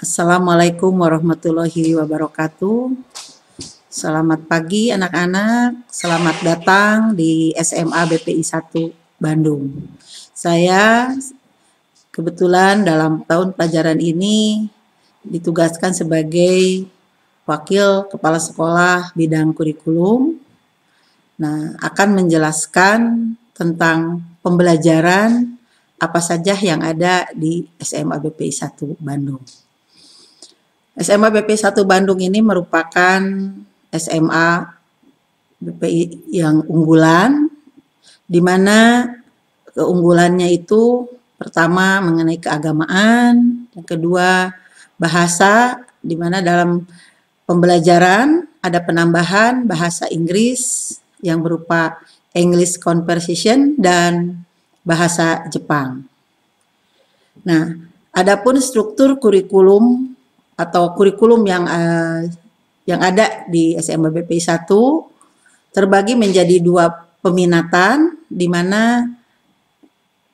Assalamualaikum warahmatullahi wabarakatuh. Selamat pagi anak-anak, selamat datang di SMA BPI 1 Bandung. Saya kebetulan dalam tahun pelajaran ini ditugaskan sebagai Wakil Kepala Sekolah Bidang Kurikulum. Nah, akan menjelaskan tentang pembelajaran apa saja yang ada di SMA BPI 1 Bandung. SMA BPI 1 Bandung ini merupakan SMA BPI yang unggulan, di mana keunggulannya itu pertama mengenai keagamaan, yang kedua bahasa, di mana dalam pembelajaran ada penambahan bahasa Inggris yang berupa English Conversation dan bahasa Jepang. Nah, adapun struktur kurikulum atau kurikulum yang ada di SMA BPI 1 terbagi menjadi dua peminatan, di mana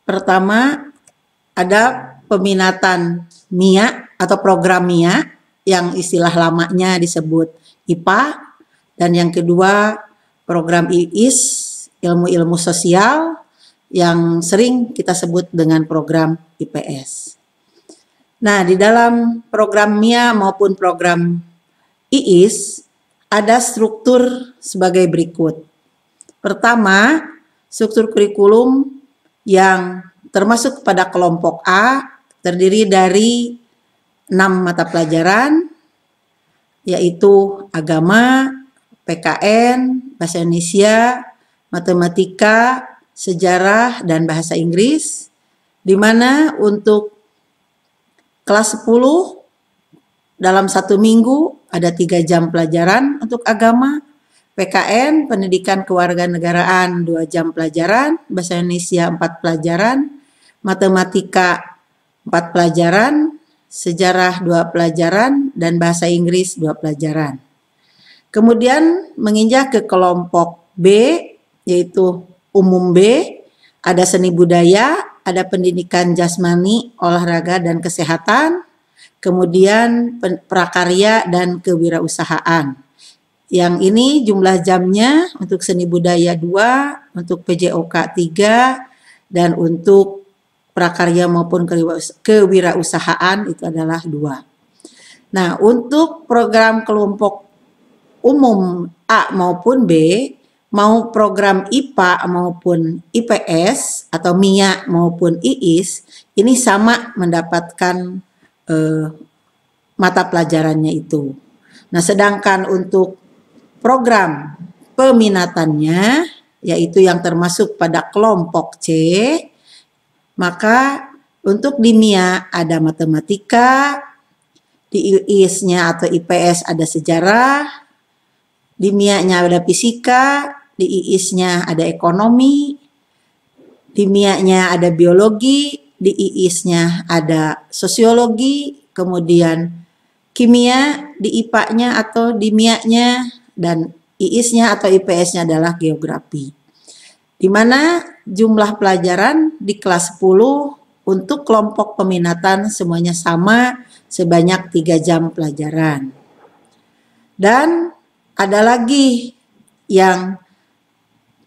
pertama ada peminatan MIA atau program MIA yang istilah lamanya disebut IPA, dan yang kedua program IIS, ilmu-ilmu sosial, yang sering kita sebut dengan program IPS. Nah, di dalam program MIA maupun program IIS ada struktur sebagai berikut. Pertama, struktur kurikulum yang termasuk pada kelompok A terdiri dari 6 mata pelajaran, yaitu agama, PKN, bahasa Indonesia, matematika, sejarah, dan bahasa Inggris, di mana untuk kelas 10 dalam 1 minggu ada 3 jam pelajaran untuk agama, PKN, pendidikan kewarganegaraan 2 jam pelajaran, bahasa Indonesia 4 pelajaran, matematika 4 pelajaran, sejarah 2 pelajaran, dan bahasa Inggris 2 pelajaran. Kemudian menginjak ke kelompok B, yaitu umum B, ada seni budaya, ada pendidikan jasmani, olahraga, dan kesehatan, kemudian prakarya dan kewirausahaan. Yang ini jumlah jamnya untuk seni budaya 2, untuk PJOK 3, dan untuk prakarya maupun kewirausahaan itu adalah 2. Nah, untuk program kelompok umum A maupun B, mau program IPA maupun IPS atau MIA maupun IIS, ini sama mendapatkan mata pelajarannya itu. Nah, sedangkan untuk program peminatannya, yaitu yang termasuk pada kelompok C, maka untuk di MIA ada matematika, di IIS-nya atau IPS ada sejarah, di MIA-nya ada fisika, di IIS-nya ada ekonomi, di MIA-nya ada biologi, di IIS-nya ada sosiologi, kemudian kimia, di IPA-nya atau di MIA-nya, dan IIS-nya atau IPS-nya adalah geografi. Di mana jumlah pelajaran di kelas 10 untuk kelompok peminatan semuanya sama, sebanyak 3 jam pelajaran. Dan ada lagi yang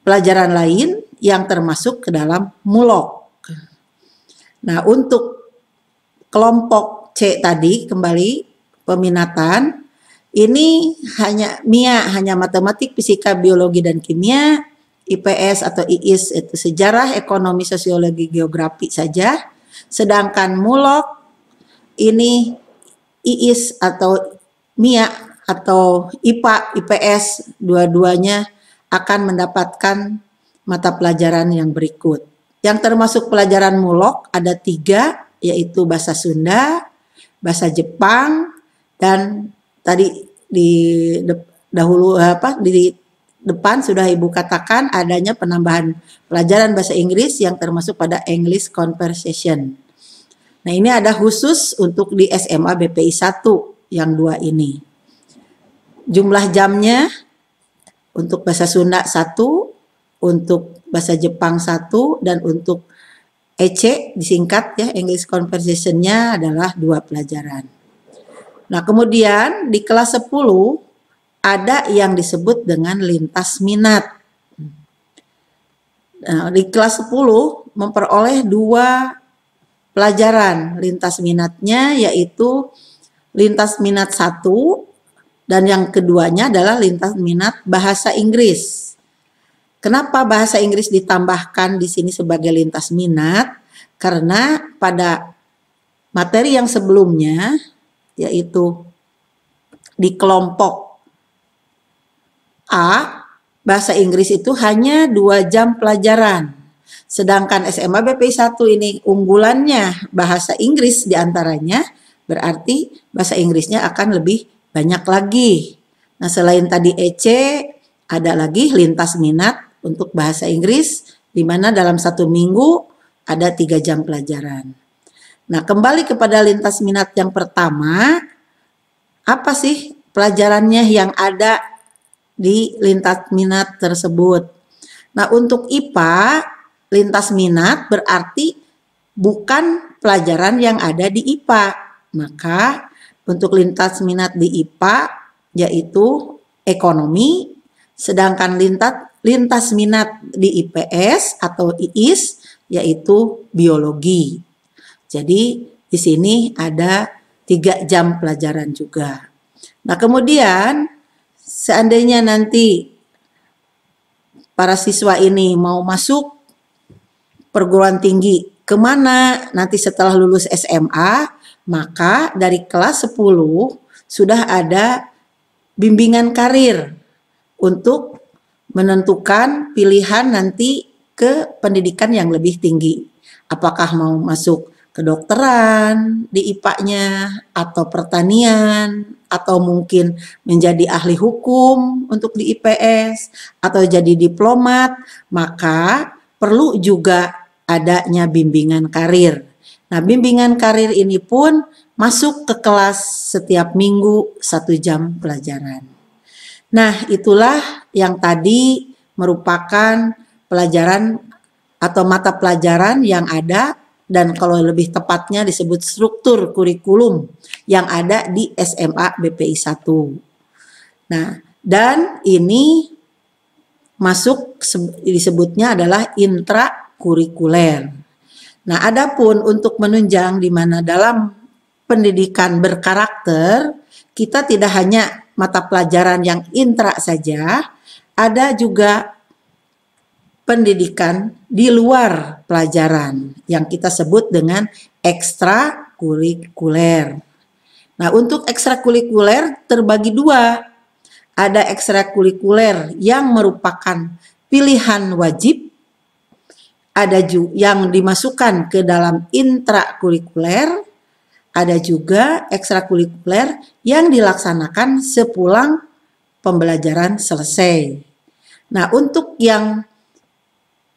pelajaran lain yang termasuk ke dalam mulok. Nah, untuk kelompok C tadi kembali peminatan, ini hanya MIA, hanya matematik, fisika, biologi, dan kimia, IPS atau IIS itu sejarah, ekonomi, sosiologi, geografi saja. Sedangkan mulok ini IIS atau MIA atau IPA, IPS, dua-duanya akan mendapatkan mata pelajaran yang berikut. Yang termasuk pelajaran mulok ada 3, yaitu bahasa Sunda, bahasa Jepang, dan tadi di depan sudah Ibu katakan adanya penambahan pelajaran bahasa Inggris yang termasuk pada English Conversation. Nah, ini ada khusus untuk di SMA BPI 1 yang 2 ini. Jumlah jamnya untuk bahasa Sunda 1, untuk bahasa Jepang 1, dan untuk EC disingkat ya, English Conversation-nya adalah 2 pelajaran. Nah, kemudian di kelas 10 ada yang disebut dengan lintas minat. Nah, di kelas 10 memperoleh 2 pelajaran lintas minatnya, yaitu lintas minat 1 dan yang keduanya adalah lintas minat bahasa Inggris. Kenapa bahasa Inggris ditambahkan di sini sebagai lintas minat? Karena pada materi yang sebelumnya, yaitu di kelompok A, bahasa Inggris itu hanya 2 jam pelajaran. Sedangkan SMA BPI 1 ini unggulannya bahasa Inggris diantaranya, berarti bahasa Inggrisnya akan lebih banyak lagi. Nah, selain tadi EC, ada lagi lintas minat untuk bahasa Inggris, di mana dalam 1 minggu ada 3 jam pelajaran. Nah, kembali kepada lintas minat yang pertama, apa sih pelajarannya yang ada di lintas minat tersebut? Nah, untuk IPA, lintas minat berarti bukan pelajaran yang ada di IPA. Maka untuk lintas minat di IPA yaitu ekonomi, sedangkan lintas minat di IPS atau IIS yaitu biologi. Jadi di sini ada 3 jam pelajaran juga. Nah, kemudian seandainya nanti para siswa ini mau masuk perguruan tinggi kemana nanti setelah lulus SMA, maka dari kelas 10 sudah ada bimbingan karir untuk menentukan pilihan nanti ke pendidikan yang lebih tinggi. Apakah mau masuk kedokteran di IPA-nya, atau pertanian, atau mungkin menjadi ahli hukum untuk di IPS, atau jadi diplomat, maka perlu juga adanya bimbingan karir. Nah, bimbingan karir ini pun masuk ke kelas setiap minggu 1 jam pelajaran. Nah, itulah yang tadi merupakan pelajaran atau mata pelajaran yang ada, dan kalau lebih tepatnya disebut struktur kurikulum yang ada di SMA BPI 1. Nah, dan ini masuk disebutnya adalah intrakurikuler. Nah, adapun untuk menunjang di mana dalam pendidikan berkarakter, kita tidak hanya mata pelajaran yang intra saja, ada juga pendidikan di luar pelajaran yang kita sebut dengan ekstrakurikuler. Nah, untuk ekstrakurikuler terbagi 2. Ada ekstrakurikuler yang merupakan pilihan wajib, ada juga yang dimasukkan ke dalam intrakurikuler, ada juga ekstrakurikuler yang dilaksanakan sepulang pembelajaran selesai. Nah, untuk yang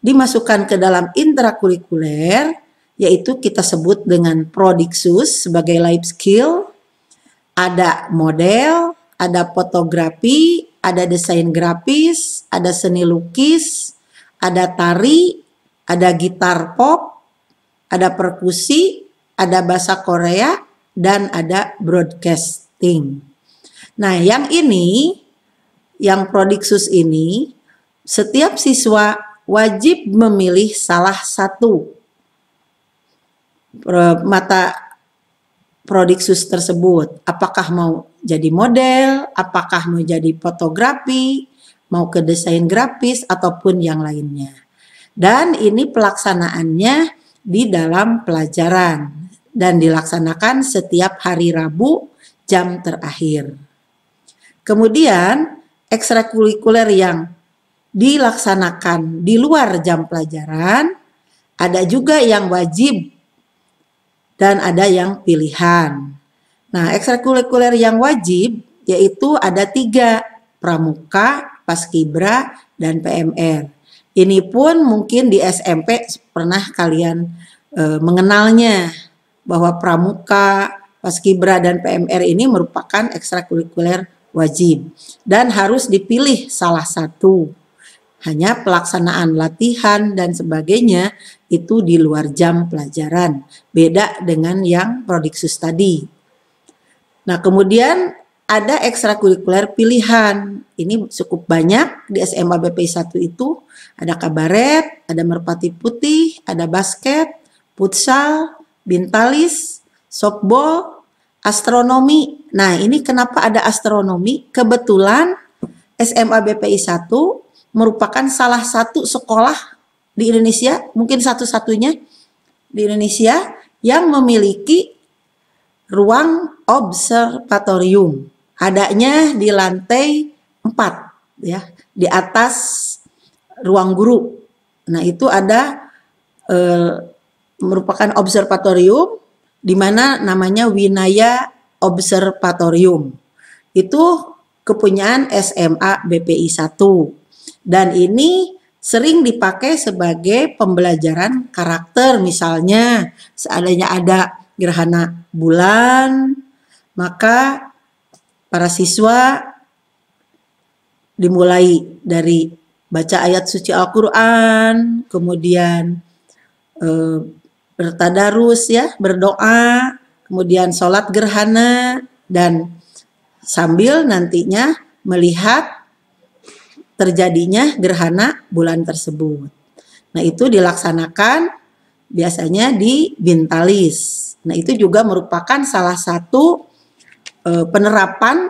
dimasukkan ke dalam intrakurikuler, yaitu kita sebut dengan Prodiksus sebagai life skill, ada model, ada fotografi, ada desain grafis, ada seni lukis, ada tari, ada gitar pop, ada perkusi, ada bahasa Korea, dan ada broadcasting. Nah, yang ini, yang Prodiksus ini, setiap siswa wajib memilih salah satu mata Prodiksus tersebut. Apakah mau jadi model, apakah mau jadi fotografi, mau ke desain grafis, ataupun yang lainnya. Dan ini pelaksanaannya di dalam pelajaran dan dilaksanakan setiap hari Rabu jam terakhir. Kemudian ekstrakurikuler yang dilaksanakan di luar jam pelajaran, ada juga yang wajib dan ada yang pilihan. Nah, ekstrakurikuler yang wajib yaitu ada 3, pramuka, paskibra, dan PMR. Ini pun mungkin di SMP pernah kalian mengenalnya, bahwa pramuka, paskibra, dan PMR ini merupakan ekstrakurikuler wajib dan harus dipilih salah satu. Hanya pelaksanaan latihan dan sebagainya itu di luar jam pelajaran. Beda dengan yang Prodiksus tadi. Nah, kemudian ada ekstrakurikuler pilihan. Ini cukup banyak di SMA BPI 1 itu. Ada kabaret, ada merpati putih, ada basket, futsal, bintalis, softball, astronomi. Nah, ini kenapa ada astronomi? Kebetulan SMA BPI 1 merupakan salah satu sekolah di Indonesia, mungkin satu-satunya di Indonesia yang memiliki ruang observatorium. Adanya di lantai 4 ya, di atas ruang guru. Nah, itu ada merupakan observatorium di mana namanya Winaya Observatorium. Itu kepunyaan SMA BPI 1. Dan ini sering dipakai sebagai pembelajaran karakter, misalnya seandainya ada gerhana bulan, maka para siswa dimulai dari baca ayat suci Al-Quran, kemudian bertadarus ya, berdoa, kemudian sholat gerhana, dan sambil nantinya melihat terjadinya gerhana bulan tersebut. Nah, itu dilaksanakan biasanya di bintalis. Nah, itu juga merupakan salah satu penerapan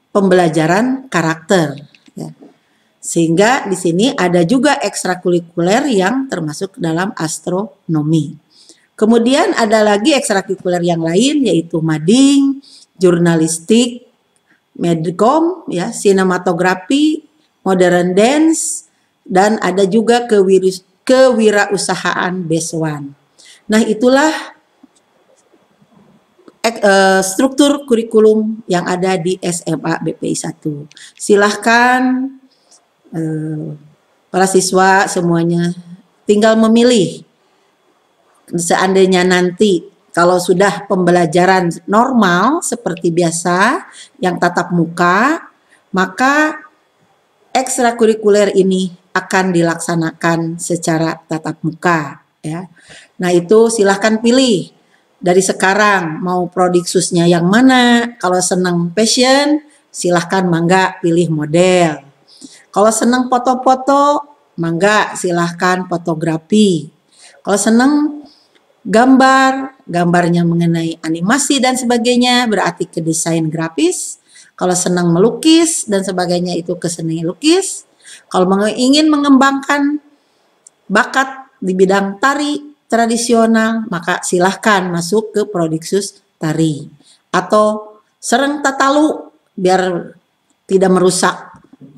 pembelajaran karakter. Ya. Sehingga di sini ada juga ekstrakurikuler yang termasuk dalam astronomi. Kemudian ada lagi ekstrakurikuler yang lain, yaitu mading, jurnalistik, medcom, ya, sinematografi, modern dance, dan ada juga kewirausahaan BES1. Nah, itulah struktur kurikulum yang ada di SMA BPI 1. Silahkan para siswa semuanya tinggal memilih. Seandainya nanti kalau sudah pembelajaran normal seperti biasa yang tatap muka, maka ekstrakurikuler ini akan dilaksanakan secara tatap muka ya. Nah, itu silahkan pilih dari sekarang mau prodiksusnya yang mana. Kalau senang passion silahkan mangga pilih model. Kalau senang foto-foto mangga silahkan fotografi. Kalau senang gambarnya mengenai animasi dan sebagainya berarti ke desain grafis. Kalau senang melukis dan sebagainya itu ke seni lukis. Kalau ingin mengembangkan bakat di bidang tari tradisional, maka silahkan masuk ke prodiksus tari. Atau sereng tatalu biar tidak merusak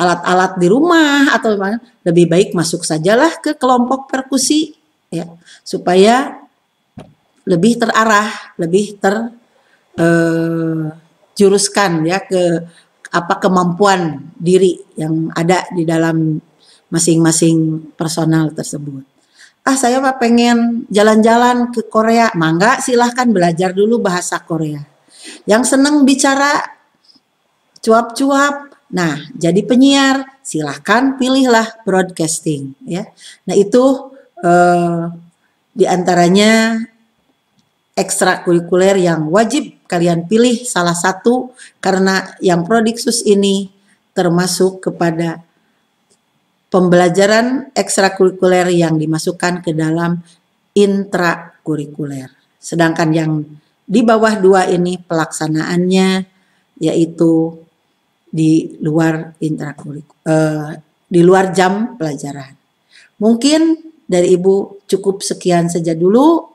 alat-alat di rumah, atau lebih baik masuk sajalah ke kelompok perkusi ya, supaya lebih terarah, lebih juruskan ya ke kemampuan diri yang ada di dalam masing-masing personal tersebut. Saya pengen jalan-jalan ke Korea, mangga silahkan belajar dulu bahasa Korea. Yang seneng bicara cuap-cuap, nah jadi penyiar, silahkan pilihlah broadcasting ya. Nah, itu diantaranya ekstrakurikuler yang wajib kalian pilih salah satu, karena yang prodiksus ini termasuk kepada pembelajaran ekstrakurikuler yang dimasukkan ke dalam intrakurikuler. Sedangkan yang di bawah 2 ini pelaksanaannya yaitu di luar di luar jam pelajaran. Mungkin dari Ibu cukup sekian saja dulu.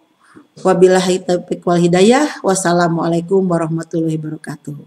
Wabillahi taufiq wal hidayah. Wassalamualaikum warahmatullahi wabarakatuh.